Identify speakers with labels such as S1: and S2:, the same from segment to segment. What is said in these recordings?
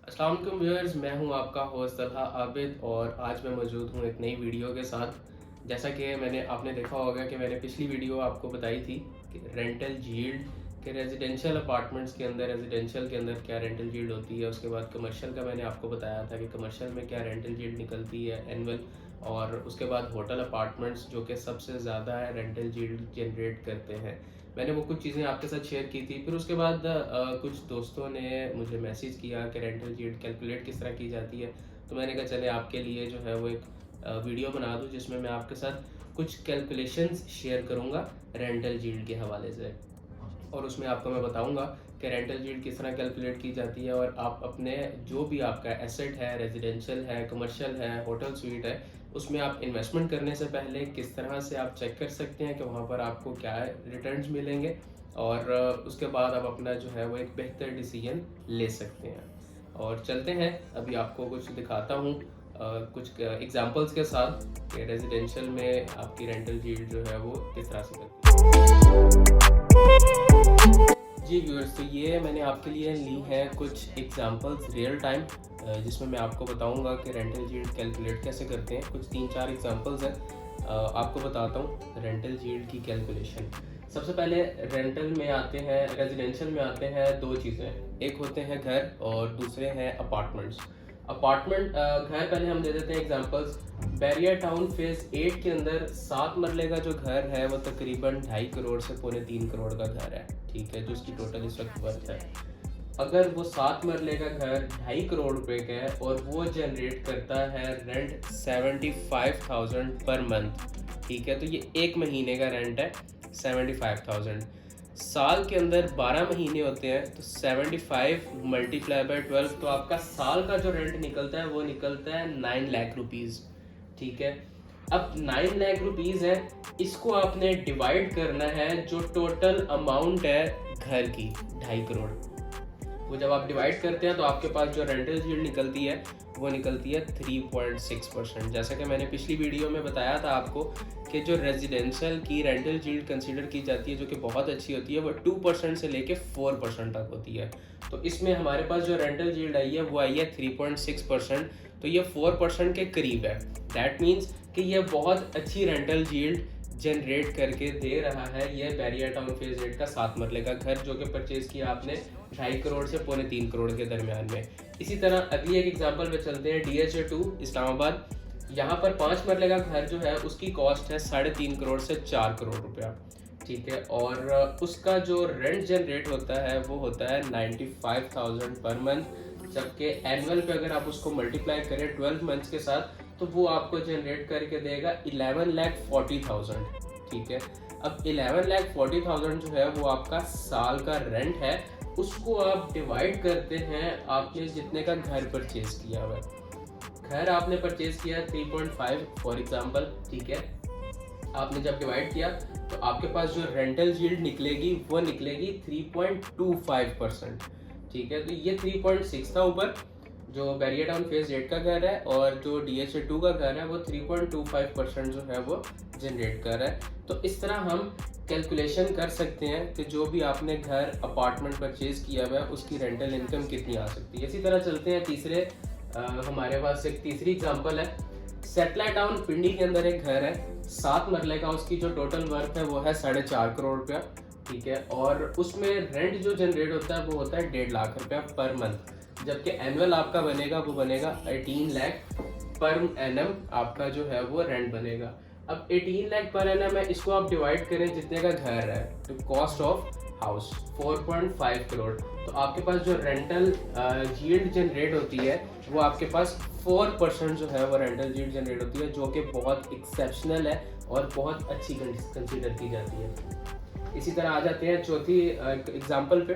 S1: अस्सलाम वालेकुम व्यूअर्स, मैं हूं आपका होस्ट तलहा आबिद और आज मैं मौजूद हूं एक नई वीडियो के साथ। जैसा कि आपने देखा होगा कि मैंने पिछली वीडियो आपको बताई थी कि रेंटल यील्ड के रेजिडेंशियल के अंदर क्या रेंटल यील्ड होती है। उसके बाद कमर्शियल का मैंने आपको बताया था कि कमर्शियल में क्या रेंटल यील्ड निकलती है एनुअल, और उसके बाद होटल अपार्टमेंट्स जो कि सबसे ज़्यादा रेंटल यील्ड जनरेट करते हैं। मैंने वो कुछ चीज़ें आपके साथ शेयर की थी। फिर उसके बाद कुछ दोस्तों ने मुझे मैसेज किया कि रेंटल यील्ड कैलकुलेट किस तरह की जाती है। तो मैंने कहा चले आपके लिए जो है वो एक वीडियो बना दूं जिसमें मैं आपके साथ कुछ कैलकुलेशंस शेयर करूंगा रेंटल यील्ड के हवाले से, और उसमें आपको मैं बताऊंगा कि रेंटल यील्ड किस तरह कैलकुलेट की जाती है और आप अपने जो भी आपका एसेट है, रेजिडेंशियल है, कमर्शियल है, होटल स्वीट है, उसमें आप इन्वेस्टमेंट करने से पहले किस तरह से आप चेक कर सकते हैं कि वहाँ पर आपको क्या रिटर्न्स मिलेंगे, और उसके बाद आप अपना जो है वो एक बेहतर डिसीजन ले सकते हैं। और चलते हैं, अभी आपको कुछ दिखाता हूँ कुछ एग्जांपल्स के साथ कि रेजिडेंशियल में आपकी रेंटल यील्ड जो है वो किस तरह से करती है। जी व्यूअर्स, तो ये मैंने आपके लिए ली है कुछ एग्जांपल्स रियल टाइम जिसमें मैं आपको बताऊंगा कि रेंटल यील्ड कैलकुलेट कैसे करते हैं। कुछ 3-4 एग्जांपल्स हैं, आपको बताता हूँ रेंटल यील्ड की कैलकुलेशन। सबसे पहले रेंटल में आते हैं, रेजिडेंशियल में आते हैं दो चीज़ें, एक होते हैं घर और दूसरे हैं अपार्टमेंट्स। अपार्टमेंट घर पहले हम दे देते हैं एग्जांपल्स। बैरियर टाउन फेज 8 के अंदर 7 मरले का जो घर है वो तकरीबन 2.5 करोड़ से 3.25 करोड़ का घर है, ठीक है, जो उसकी टोटल इस वक्त वर्थ है। अगर वो 7 मरले का घर 2.5 करोड़ रुपए का है और वो जनरेट करता है रेंट 75,000 पर मंथ, ठीक है, तो ये एक महीने का रेंट है 75,000। साल के अंदर 12 महीने होते हैं, तो 75 मल्टीप्लाई बाय 12, तो आपका साल का जो रेंट निकलता है वो निकलता है 9 लाख रुपीज़, ठीक है। अब 9 लाख रुपीज़ है, इसको आपने डिवाइड करना है जो टोटल अमाउंट है घर की 2.5 करोड़। वो जब आप डिवाइड करते हैं तो आपके पास जो रेंटल यील्ड निकलती है वो निकलती है 3.6%। जैसा कि मैंने पिछली वीडियो में बताया था आपको कि जो रेजिडेंशियल की रेंटल यील्ड कंसीडर की जाती है जो कि बहुत अच्छी होती है, वो 2% से लेके 4% तक होती है। तो इसमें हमारे पास जो रेंटल यील्ड आई है वो आई है 3.6%, तो ये 4% के करीब है। दैट मीन्स कि ये बहुत अच्छी रेंटल यील्ड जनरेट करके दे रहा है ये बैरियर टाउन फेज 8 का 7 मरले का घर, जो कि परचेज किया आपने 2.5 करोड़ से 3.25 करोड़ के दरमियान में। इसी तरह अगली एक एग्जांपल पे चलते हैं, DHA 2 इस्लामाबाद। यहाँ पर 5 मरले का घर जो है उसकी कॉस्ट है 3.5 करोड़ से 4 करोड़ रुपया, ठीक है, और उसका जो रेंट जनरेट होता है वो होता है 95,000 पर मंथ। जबकि एनुअल पे अगर आप उसको मल्टीप्लाई करें 12 मंथ्स के साथ तो वो आपको जनरेट करके देगा 11,40,000, ठीक है। अब 11,40,000 जो है वो आपका साल का रेंट है, उसको आप डिवाइड करते हैं आपने जितने का घर परचेज किया हुआ है। घर आपने परचेज किया 3.5 फॉर एग्जांपल, ठीक है। आपने जब डिवाइड किया तो आपके पास जो रेंटल यील्ड निकलेगी वो निकलेगी 3.25%, ठीक है। तो ये 3.6 था ऊपर जो बैरियर टाउन फेज 8 का घर है, और जो DHA 2 का घर है वो 3.25% जो है वो जनरेट कर रहा है। तो इस तरह हम कैलकुलेशन कर सकते हैं कि जो भी आपने घर अपार्टमेंट परचेज किया हुआ है उसकी रेंटल इनकम कितनी आ सकती है। इसी तरह चलते हैं तीसरे, हमारे पास एक तीसरी एग्जांपल है। सैटेलाइट टाउन पिंडी के अंदर एक घर है 7 मरले का, उसकी जो टोटल वर्थ है वो है 4.5 करोड़ रुपया, ठीक है, और उसमें रेंट जो जनरेट होता है वो होता है 1.5 लाख रुपया पर मंथ। जबकि एनुअल आपका बनेगा वो बनेगा 18 लाख पर एनम, आपका जो है वो रेंट बनेगा। अब 18 लाख पर एनम है, इसको आप डिवाइड करें जितने का घर है, तो कॉस्ट ऑफ हाउस 4.5 करोड़, तो आपके पास जो रेंटल यील्ड जनरेट होती है वो आपके पास 4% जो है वो रेंटल यील्ड जनरेट होती है, जो कि बहुत एक्सेप्शनल है और बहुत अच्छी कंसीडर की जाती है। इसी तरह आ जाते हैं चौथी एग्जांपल पे,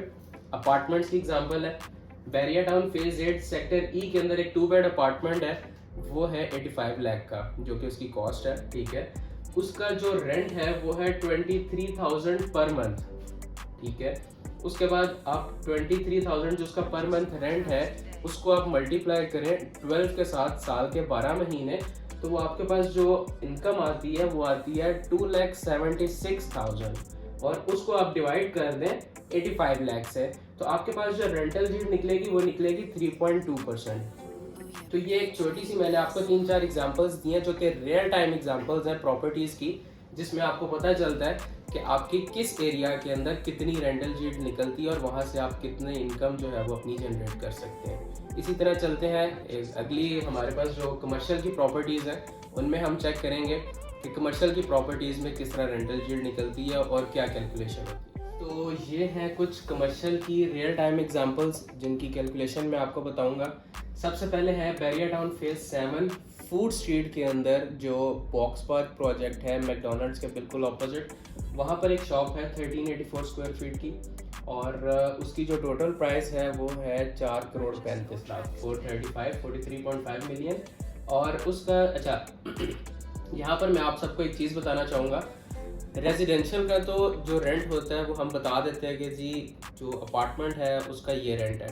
S1: अपार्टमेंट्स की एग्जांपल है। बैरियर टाउन फेज 8 सेक्टर ई के अंदर एक 2 बेड अपार्टमेंट है, वो है 85 लाख का जो कि उसकी कॉस्ट है, ठीक है। उसका जो रेंट है वो है 23,000 पर मंथ, ठीक है। उसके बाद आप 23,000 जो उसका पर मंथ रेंट है उसको आप मल्टीप्लाई करें 12 के साथ, साल के 12 महीने, तो वो आपके पास जो इनकम आती है वो आती है 2,76,000, और उसको आप डिवाइड कर दें 85 लाख से, तो आपके पास जो रेंटल यील्ड निकलेगी वो निकलेगी 3.2%। तो ये एक छोटी सी मैंने आपको 3-4 एग्जांपल्स दिए हैं जो कि रियल टाइम एग्जांपल्स हैं प्रॉपर्टीज़ की, जिसमें आपको पता चलता है कि आपकी किस एरिया के अंदर कितनी रेंटल यील्ड निकलती है और वहाँ से आप कितने इनकम जो है वो अपनी जनरेट कर सकते हैं। इसी तरह चलते हैं अगली हमारे पास जो कमर्शियल की प्रॉपर्टीज़ हैं उनमें हम चेक करेंगे कि कमर्शियल की प्रॉपर्टीज़ में किस तरह रेंटल यील्ड निकलती है और क्या कैलकुलेशन होती है। तो ये हैं कुछ कमर्शियल की रियल टाइम एग्जांपल्स जिनकी कैलकुलेशन मैं आपको बताऊंगा। सबसे पहले है barrier town phase 7 food street के अंदर जो बॉक्स पार्क प्रोजेक्ट है मैकडोनल्ड्स के बिल्कुल ऑपोजिट, वहाँ पर एक शॉप है 1384 स्क्वायर फीट की और उसकी जो टोटल प्राइस है वो है 4 करोड़ 35 लाख 43.5 मिलियन। और उसका यहाँ पर मैं आप सबको एक चीज़ बताना चाहूँगा, रेजिडेंशियल का तो जो रेंट होता है वो हम बता देते हैं कि जी जो अपार्टमेंट है उसका ये रेंट है,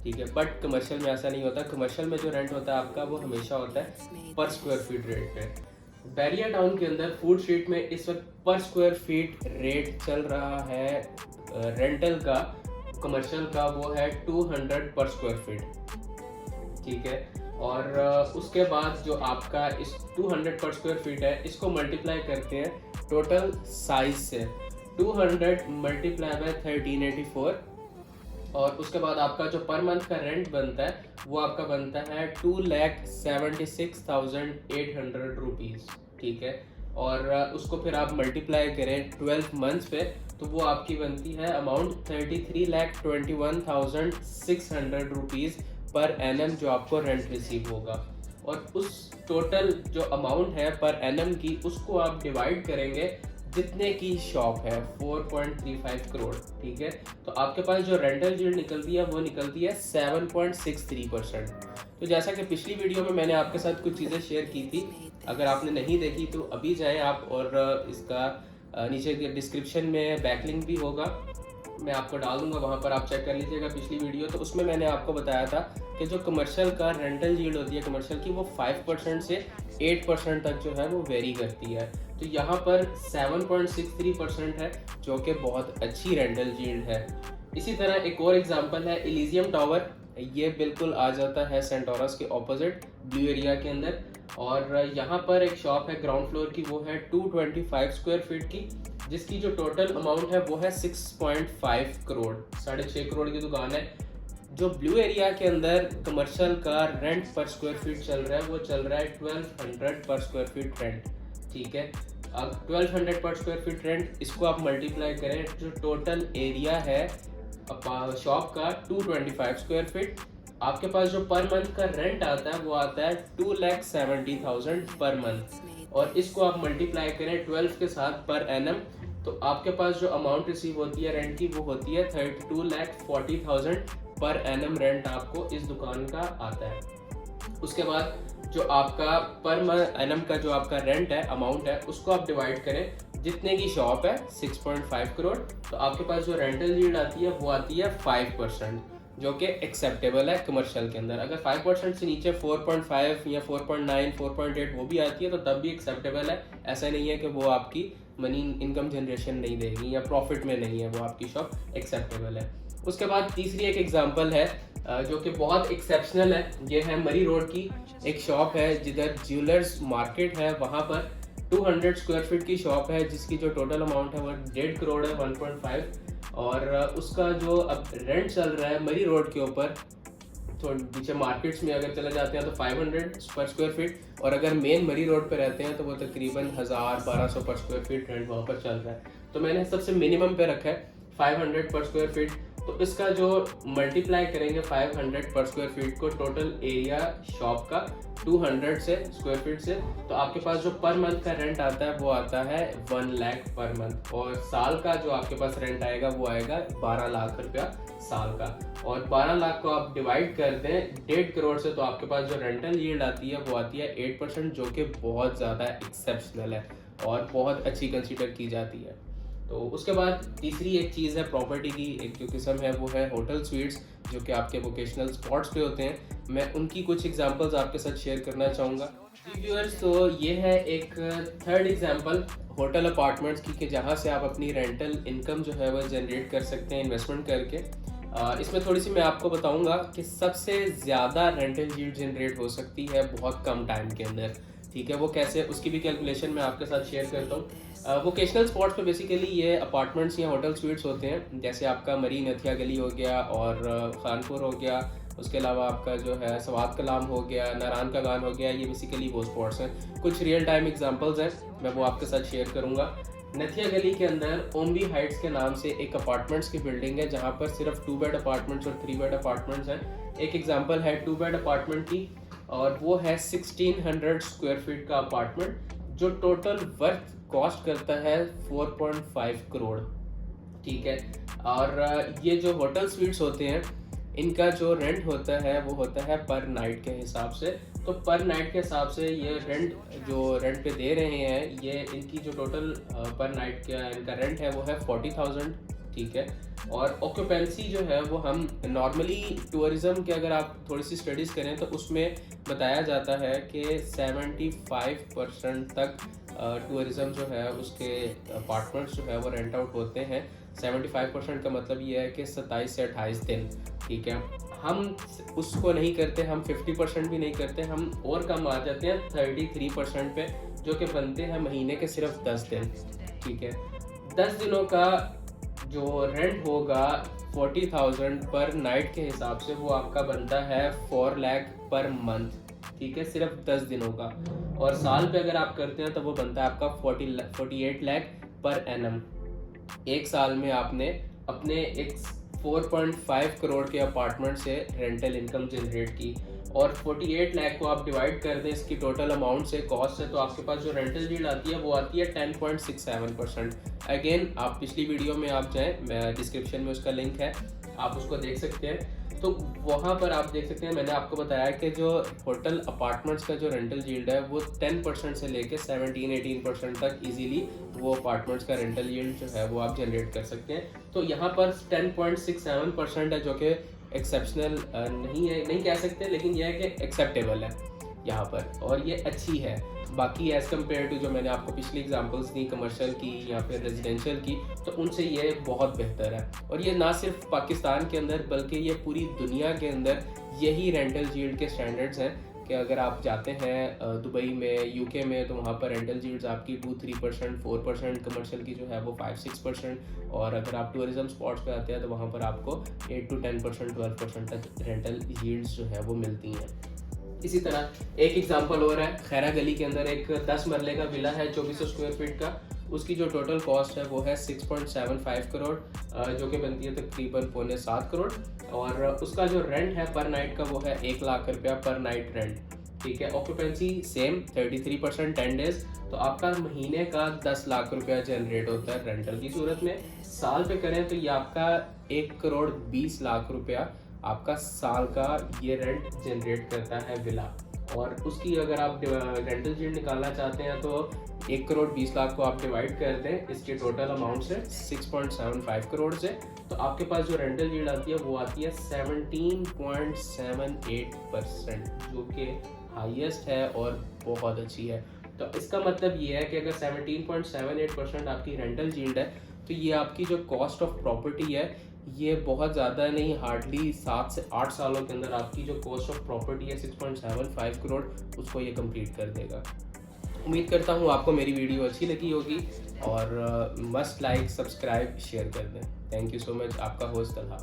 S1: ठीक है। बट कमर्शियल में ऐसा नहीं होता। कमर्शियल में जो रेंट होता है आपका वो हमेशा होता है पर स्क्वायर फीट रेट पे। बैरियर टाउन के अंदर फूड स्ट्रीट में इस वक्त पर स्क्वायर फीट रेट चल रहा है रेंटल का, कमर्शियल का वो है 200 पर स्क्वायर फीट, ठीक है। और उसके बाद जो आपका इस 200 पर स्क्वायर फीट है इसको मल्टीप्लाई करते हैं टोटल साइज से, 200 मल्टीप्लाई बाय 1384 और उसके बाद आपका जो पर मंथ का रेंट बनता है वो आपका बनता है 2,76,800 रुपीज़, ठीक है। और उसको फिर आप मल्टीप्लाई करें 12 मंथ्स पे तो वो आपकी बनती है अमाउंट 33,21,600 रुपीज़ पर एनम जो आपको रेंट रिसीव होगा। और उस टोटल जो अमाउंट है पर एनम की उसको आप डिवाइड करेंगे जितने की शॉप है 4.35 करोड़, ठीक है। तो आपके पास जो रेंटल यील्ड निकलती है वो निकलती है 7.63%। तो जैसा कि पिछली वीडियो में मैंने आपके साथ कुछ चीज़ें शेयर की थी, अगर आपने नहीं देखी तो अभी जाएं आप और इसका नीचे के डिस्क्रिप्शन में बैकलिंक भी होगा, मैं आपको डाल दूंगा, वहाँ पर आप चेक कर लीजिएगा पिछली वीडियो। तो उसमें मैंने आपको बताया था कि जो कमर्शियल का रेंटल यील्ड होती है कमर्शियल की वो 5% से 8% तक जो है वो वेरी करती है। तो यहाँ पर 7.63% है जो कि बहुत अच्छी रेंटल यील्ड है। इसी तरह एक और एग्जांपल है इलीजियम टावर, ये बिल्कुल आ जाता है सेंटोरस के ऑपोजिट ब्लू एरिया के अंदर और यहाँ पर एक शॉप है ग्राउंड फ्लोर की, वो है 225 स्क्वायर फीट की जिसकी जो टोटल अमाउंट है वो है 6.5 करोड़, 6.5 करोड़ की दुकान है। जो ब्लू एरिया के अंदर कमर्शियल का रेंट पर स्क्वायर फीट चल रहा है वो चल रहा है 1200 पर स्क्वायर फीट रेंट, ठीक है। अब 1200 पर स्क्वायर फीट रेंट इसको आप मल्टीप्लाई करें, जो टोटल एरिया है शॉप का 225 स्क्वायर फीट, आपके पास जो पर मंथ का रेंट आता है वो आता है 2,70,000 पर मंथ और इसको आप मल्टीप्लाई करें 12 के साथ पर एनम, तो आपके पास जो अमाउंट रिसीव होती है रेंट की वो होती है 32,40,000 पर एनम रेंट आपको इस दुकान का आता है। उसके बाद जो आपका पर एनम का जो आपका रेंट है अमाउंट है उसको आप डिवाइड करें जितने की शॉप है 6.5 करोड़, तो आपके पास जो रेंटल यील्ड आती है वो आती है 5%, जो कि एक्सेप्टेबल है कमर्शियल के अंदर। अगर 5% से नीचे 4.5 या 4.9 4.8 वो भी आती है तो तब भी एक्सेप्टेबल है। ऐसा नहीं है कि वो आपकी मनी इनकम जनरेशन नहीं देगी या प्रॉफिट में नहीं है, वो आपकी शॉप एक्सेप्टेबल है। उसके बाद तीसरी एक एग्जांपल है जो कि बहुत एक्सेप्शनल है, ये है मरी रोड की एक शॉप है जिधर ज्वेलर्स मार्केट है, वहाँ पर 200 स्क्वायर फीट की शॉप है जिसकी जो टोटल अमाउंट है वो 1.5 करोड़ है 1.5, और उसका जो अब रेंट चल रहा है मरी रोड के ऊपर, तो पीछे मार्केट्स में अगर चले जाते हैं तो 500 पर स्क्वायर फीट, और अगर मेन मरी रोड पे रहते हैं तो वो तकरीबन 1,000-1,200 पर स्क्वायर फीट रेंट वहाँ पर चल रहा है। तो मैंने सबसे मिनिमम पे रखा है 500 पर स्क्वायर फीट, तो इसका जो मल्टीप्लाई करेंगे 500 पर स्क्वायर फीट को टोटल एरिया शॉप का 200 से स्क्वायर फीट से, तो आपके पास जो पर मंथ का रेंट आता है वो आता है 1 लाख पर मंथ, और साल का जो आपके पास रेंट आएगा वो आएगा 12 लाख रुपया साल का। और 12 लाख को आप डिवाइड कर दें 1.5 करोड़ से, तो आपके पास जो रेंटल यील्ड आती है वो आती है 8%, जो कि बहुत ज़्यादा एक्सेप्शनल है और बहुत अच्छी कंसीडर की जाती है। तो उसके बाद तीसरी एक चीज़ है प्रॉपर्टी की, एक जो किस्म है वो है होटल स्वीट्स, जो कि आपके वोकेशनल स्पॉट्स पे होते हैं। मैं उनकी कुछ एग्जांपल्स आपके साथ शेयर करना चाहूँगा व्यूअर्स। तो ये है एक थर्ड एग्जांपल होटल अपार्टमेंट्स की, कि जहाँ से आप अपनी रेंटल इनकम जो है वो जनरेट कर सकते हैं इन्वेस्टमेंट करके। इसमें थोड़ी सी मैं आपको बताऊंगा कि सबसे ज़्यादा रेंटल यील्ड जनरेट हो सकती है बहुत कम टाइम के अंदर। ठीक है, वो कैसे, उसकी भी कैलकुलेशन मैं आपके साथ शेयर करता हूँ। वोकेशनल स्पॉट्स पे बेसिकली ये अपार्टमेंट्स या होटल स्वीट्स होते हैं, जैसे आपका मरी नथिया गली हो गया और खानपुर हो गया, उसके अलावा आपका जो है सवात कलाम हो गया, नारायण का गान हो गया। ये बेसिकली वो स्पॉट्स हैं। कुछ रियल टाइम एग्जांपल्स हैं, मैं वो आपके साथ शेयर करूँगा। नथिया गली के अंदर ओमवी हाइट्स के नाम से एक अपार्टमेंट्स की बिल्डिंग है, जहाँ पर सिर्फ 2 बेड अपार्टमेंट्स और 3 बेड अपार्टमेंट्स हैं। एक एग्जांपल है 2 बेड अपार्टमेंट की, और वो है 1600 स्क्वायर फीट का अपार्टमेंट, जो टोटल वर्थ कॉस्ट करता है 4.5 करोड़। ठीक है, और ये जो होटल स्वीट्स होते हैं, इनका जो रेंट होता है वो होता है पर नाइट के हिसाब से। तो पर नाइट के हिसाब से ये रेंट जो रेंट पे दे रहे हैं, ये इनकी जो टोटल पर नाइट का इनका रेंट है वो है 40,000। ठीक है, और ऑक्यूपेंसी जो है वो हम नॉर्मली टूरिज़्म के अगर आप थोड़ी सी स्टडीज़ करें तो उसमें बताया जाता है कि 75% तक टूरिज़्म जो है उसके अपार्टमेंट्स जो है वो रेंट आउट होते हैं। 75% का मतलब ये है कि 27 से 28 दिन। ठीक है, हम उसको नहीं करते, हम 50% भी नहीं करते, हम और कम आ जाते हैं 33% पे, जो कि बनते हैं महीने के सिर्फ 10 दिन। ठीक है, 10 दिनों का जो रेंट होगा 40,000 पर नाइट के हिसाब से, वो आपका बनता है 4 लाख पर मंथ। ठीक है, सिर्फ 10 दिनों का। और साल पे अगर आप करते हैं तो वो बनता है आपका 48 लाख पर एनम। एक साल में आपने अपने एक 4.5 करोड़ के अपार्टमेंट से रेंटल इनकम जनरेट की, और 48 लाख को आप डिवाइड कर दें इसकी टोटल अमाउंट से, कॉस्ट से, तो आपके पास जो रेंटल यील्ड आती है वो आती है 10.67%। अगेन आप पिछली वीडियो में आप जाएं, मैं डिस्क्रिप्शन में उसका लिंक है, आप उसको देख सकते हैं। तो वहाँ पर आप देख सकते हैं, मैंने आपको बताया कि जो होटल अपार्टमेंट्स का जो रेंटल यील्ड है वो 10% से लेके 17-18% तक इजीली वो अपार्टमेंट्स का रेंटल यील्ड जो है वो आप जनरेट कर सकते हैं। तो यहाँ पर 10.67% है, जो कि एक्सेप्शनल नहीं है, नहीं कह सकते, लेकिन यह है कि एक्सेप्टेबल है यहाँ पर, और ये अच्छी है। बाकी एज़ कम्पेयर टू जो मैंने आपको पिछली एग्जांपल्स दी कमर्शियल की या फिर रेजिडेंशियल की, तो उनसे ये बहुत बेहतर है। और ये ना सिर्फ पाकिस्तान के अंदर बल्कि ये पूरी दुनिया के अंदर यही रेंटल यील्ड के स्टैंडर्ड्स हैं कि अगर आप जाते हैं दुबई में, यूके में, तो वहाँ पर रेंटल यील्ड्स आपकी 2-3%, 4%, कमर्शियल की जो है वो 5-6%, और अगर आप टूरिज्म स्पॉट्स पे आते हैं तो वहाँ पर आपको 8-10%, 12% तक रेंटल यील्ड्स जो है वो मिलती हैं। इसी तरह एक एग्जांपल और है, खैरा गली के अंदर एक 10 मरले का विला है 2400 स्क्वायर फीट का। उसकी जो टोटल कॉस्ट है वो है 6.75 करोड़, जो कि बनती है तकरीबन 6.25 करोड़, और उसका जो रेंट है पर नाइट का वो है 1 लाख रुपया पर नाइट रेंट। ठीक है, ऑक्यूपेंसी सेम 33%, 10 डेज, तो आपका महीने का 10 लाख रुपया जनरेट होता है रेंटल की सूरत में। साल पे करें तो ये आपका 1,20,00,000 रुपया आपका साल का ये रेंट जनरेट करता है विला। और उसकी अगर आप रेंटल यील्ड निकालना चाहते हैं तो 1,20,00,000 को आप डिवाइड कर दें इसके टोटल अमाउंट से 6.75 करोड़ से, तो आपके पास जो रेंटल यील्ड आती है वो आती है 17.78%, जो कि हाईएस्ट है और बहुत अच्छी है। तो इसका मतलब ये है कि अगर 17.78% आपकी रेंटल यील्ड है, तो ये आपकी जो कॉस्ट ऑफ प्रॉपर्टी है ये बहुत ज़्यादा नहीं, हार्डली 7 से 8 सालों के अंदर आपकी जो कॉस्ट ऑफ प्रॉपर्टी है 6.75 करोड़, उसको ये कंप्लीट कर देगा। उम्मीद करता हूँ आपको मेरी वीडियो अच्छी लगी होगी, और मस्ट लाइक, सब्सक्राइब, शेयर कर दें। Thank you so much. आपका होस्ट तलहा।